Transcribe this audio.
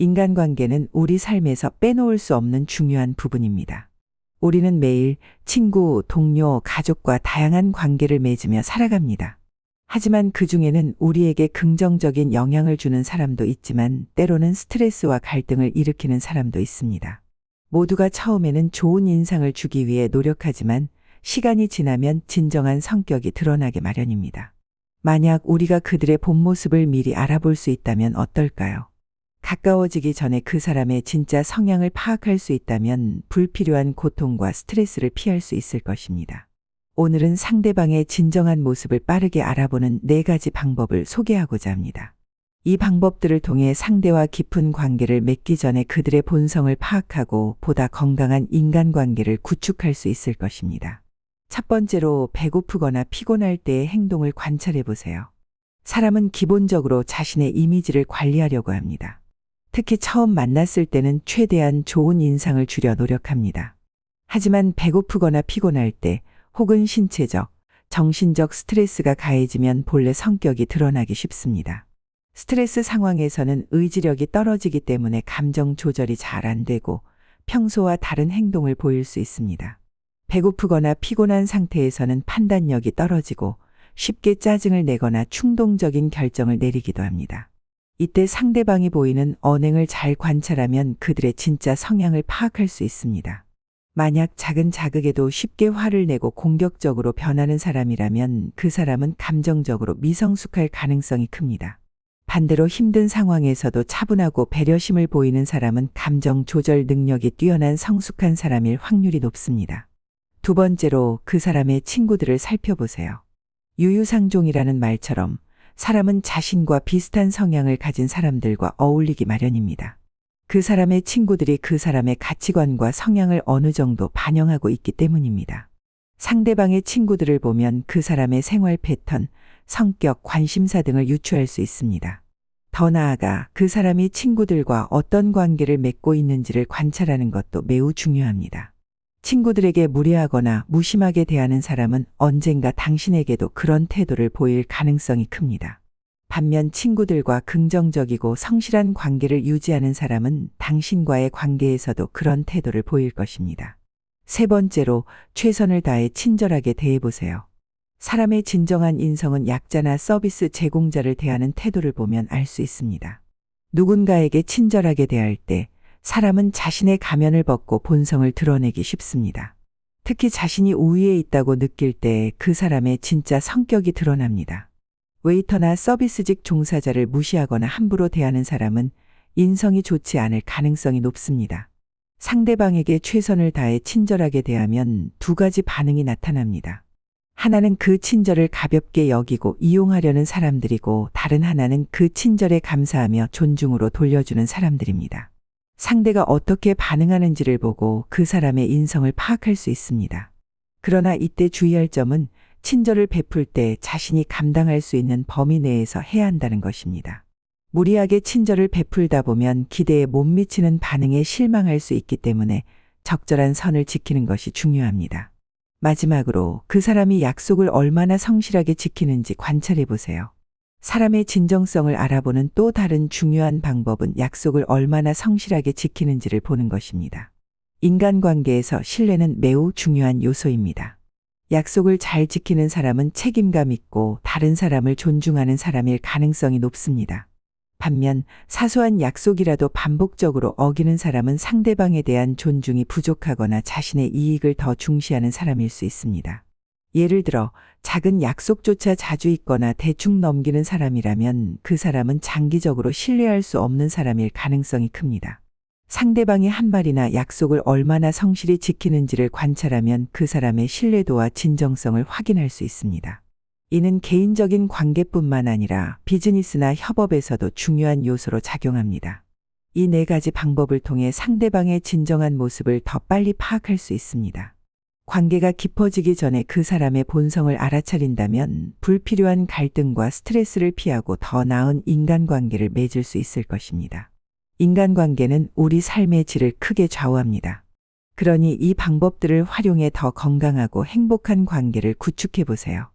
인간관계는 우리 삶에서 빼놓을 수 없는 중요한 부분입니다. 우리는 매일 친구, 동료, 가족과 다양한 관계를 맺으며 살아갑니다. 하지만 그 중에는 우리에게 긍정적인 영향을 주는 사람도 있지만 때로는 스트레스와 갈등을 일으키는 사람도 있습니다. 모두가 처음에는 좋은 인상을 주기 위해 노력하지만 시간이 지나면 진정한 성격이 드러나게 마련입니다. 만약 우리가 그들의 본 모습을 미리 알아볼 수 있다면 어떨까요? 가까워지기 전에 그 사람의 진짜 성향을 파악할 수 있다면 불필요한 고통과 스트레스를 피할 수 있을 것입니다. 오늘은 상대방의 진정한 모습을 빠르게 알아보는 4가지 방법을 소개하고자 합니다. 이 방법들을 통해 상대와 깊은 관계를 맺기 전에 그들의 본성을 파악하고 보다 건강한 인간관계를 구축할 수 있을 것입니다. 첫 번째로, 배고프거나 피곤할 때의 행동을 관찰해 보세요. 사람은 기본적으로 자신의 이미지를 관리하려고 합니다. 특히 처음 만났을 때는 최대한 좋은 인상을 주려 노력합니다. 하지만 배고프거나 피곤할 때 혹은 신체적, 정신적 스트레스가 가해지면 본래 성격이 드러나기 쉽습니다. 스트레스 상황에서는 의지력이 떨어지기 때문에 감정 조절이 잘 안 되고 평소와 다른 행동을 보일 수 있습니다. 배고프거나 피곤한 상태에서는 판단력이 떨어지고 쉽게 짜증을 내거나 충동적인 결정을 내리기도 합니다. 이때 상대방이 보이는 언행을 잘 관찰하면 그들의 진짜 성향을 파악할 수 있습니다. 만약 작은 자극에도 쉽게 화를 내고 공격적으로 변하는 사람이라면 그 사람은 감정적으로 미성숙할 가능성이 큽니다. 반대로 힘든 상황에서도 차분하고 배려심을 보이는 사람은 감정 조절 능력이 뛰어난 성숙한 사람일 확률이 높습니다. 두 번째로, 그 사람의 친구들을 살펴보세요. 유유상종이라는 말처럼 사람은 자신과 비슷한 성향을 가진 사람들과 어울리기 마련입니다. 그 사람의 친구들이 그 사람의 가치관과 성향을 어느 정도 반영하고 있기 때문입니다. 상대방의 친구들을 보면 그 사람의 생활 패턴, 성격, 관심사 등을 유추할 수 있습니다. 더 나아가 그 사람이 친구들과 어떤 관계를 맺고 있는지를 관찰하는 것도 매우 중요합니다. 친구들에게 무례하거나 무심하게 대하는 사람은 언젠가 당신에게도 그런 태도를 보일 가능성이 큽니다. 반면 친구들과 긍정적이고 성실한 관계를 유지하는 사람은 당신과의 관계에서도 그런 태도를 보일 것입니다. 세 번째로, 최선을 다해 친절하게 대해보세요. 사람의 진정한 인성은 약자나 서비스 제공자를 대하는 태도를 보면 알 수 있습니다. 누군가에게 친절하게 대할 때 사람은 자신의 가면을 벗고 본성을 드러내기 쉽습니다. 특히 자신이 우위에 있다고 느낄 때 그 사람의 진짜 성격이 드러납니다. 웨이터나 서비스직 종사자를 무시하거나 함부로 대하는 사람은 인성이 좋지 않을 가능성이 높습니다. 상대방에게 최선을 다해 친절하게 대하면 2가지 반응이 나타납니다. 하나는 그 친절을 가볍게 여기고 이용하려는 사람들이고, 다른 하나는 그 친절에 감사하며 존중으로 돌려주는 사람들입니다. 상대가 어떻게 반응하는지를 보고 그 사람의 인성을 파악할 수 있습니다. 그러나 이때 주의할 점은 친절을 베풀 때 자신이 감당할 수 있는 범위 내에서 해야 한다는 것입니다. 무리하게 친절을 베풀다 보면 기대에 못 미치는 반응에 실망할 수 있기 때문에 적절한 선을 지키는 것이 중요합니다. 마지막으로, 그 사람이 약속을 얼마나 성실하게 지키는지 관찰해 보세요. 사람의 진정성을 알아보는 또 다른 중요한 방법은 약속을 얼마나 성실하게 지키는지를 보는 것입니다. 인간관계에서 신뢰는 매우 중요한 요소입니다. 약속을 잘 지키는 사람은 책임감 있고 다른 사람을 존중하는 사람일 가능성이 높습니다. 반면 사소한 약속이라도 반복적으로 어기는 사람은 상대방에 대한 존중이 부족하거나 자신의 이익을 더 중시하는 사람일 수 있습니다. 예를 들어 작은 약속조차 자주 잊거나 대충 넘기는 사람이라면 그 사람은 장기적으로 신뢰할 수 없는 사람일 가능성이 큽니다. 상대방이 한 말이나 약속을 얼마나 성실히 지키는지를 관찰하면 그 사람의 신뢰도와 진정성을 확인할 수 있습니다. 이는 개인적인 관계뿐만 아니라 비즈니스나 협업에서도 중요한 요소로 작용합니다. 이 4가지 방법을 통해 상대방의 진정한 모습을 더 빨리 파악할 수 있습니다. 관계가 깊어지기 전에 그 사람의 본성을 알아차린다면 불필요한 갈등과 스트레스를 피하고 더 나은 인간관계를 맺을 수 있을 것입니다. 인간관계는 우리 삶의 질을 크게 좌우합니다. 그러니 이 방법들을 활용해 더 건강하고 행복한 관계를 구축해 보세요.